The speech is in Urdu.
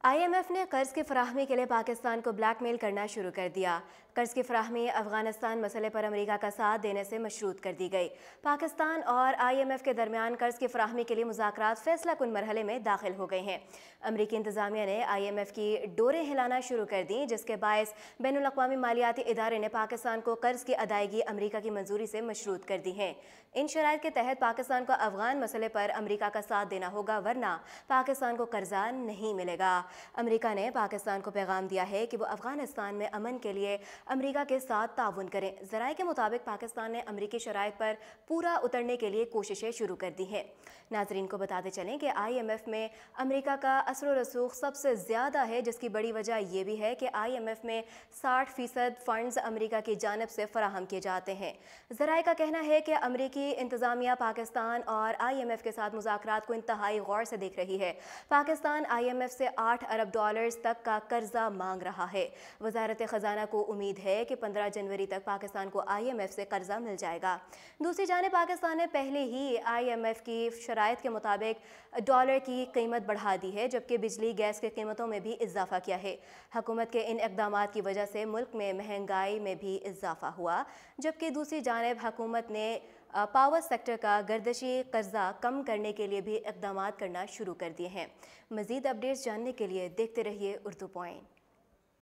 IMF نے قرض کی فراہمی کے لیے پاکستان کو بلیک میل کرنا شروع کر دیا۔ قرض کی فراہمی افغانستان مسئلے پر امریکہ کا ساتھ دینے سے مشروط کر دی گئی۔ پاکستان اور IMF کے درمیان قرض کی فراہمی کے لیے مذاکرات فیصلہ کن مرحلے میں داخل ہو گئے ہیں۔ امریکی انتظامیہ نے IMF کی ڈوریں ہلانا شروع کر دیں، جس کے باعث بین الاقوامی مالیاتی ادارے نے پاکستان کو قرض کی ادائیگی امریکہ کی منظوری سے مشروط کر دی ہے۔ ان شرائط کے تحت پاکستان کو افغان مسئلے پر امریکہ کا ساتھ دینا ہوگا، ورنہ پاکستان کو قرضہ نہیں ملے گا۔ امریکہ نے پاکستان کو پیغام دیا ہے کہ وہ افغانستان میں امن کے لیے امریکہ کے ساتھ تعاون کریں۔ ذرائع کے مطابق پاکستان نے امریکی شرائط پر پورا اترنے کے لیے کوششیں شروع کر دی ہیں۔ ناظرین کو بتاتے چلیں کہ IMF میں امریکہ کا اثر و رسوخ سب سے زیادہ ہے، جس کی بڑی وجہ یہ بھی ہے کہ IMF میں 60% فنڈز امریکہ کی جانب سے فراہم کیے جاتے ہیں۔ ذرائع کا کہنا ہے کہ امریکی انتظامیہ پاکستان اور IMF کے ساتھ مذاکرات کو انتہائی غور سے دیکھ رہی ہے۔ پاکستان IMF سے $8 ارب تک کا قرضہ مانگ رہا ہے۔ وزارت خزانہ کو امید ہے کہ 15 جنوری تک پاکستان کو IMF سے قرضہ مل جائے گا۔ دوسری جانب پاکستان نے پہلے ہی IMF کی شرائط کے مطابق ڈالر کی قیمت بڑھا دی ہے، جبکہ بجلی گیس کی قیمتوں میں بھی اضافہ کیا ہے۔ حکومت کے ان اقدامات کی وجہ سے ملک میں مہنگائی میں بھی اضافہ ہوا، جبکہ دوسری جانب حکومت نے پاور سیکٹر کا گردشی قرضہ کم کرنے کے لیے بھی اقدامات کرنا شروع کر دیے ہیں۔ مزید اپڈیٹس جاننے کے لیے دیکھتے رہیے اردو پوائنٹ۔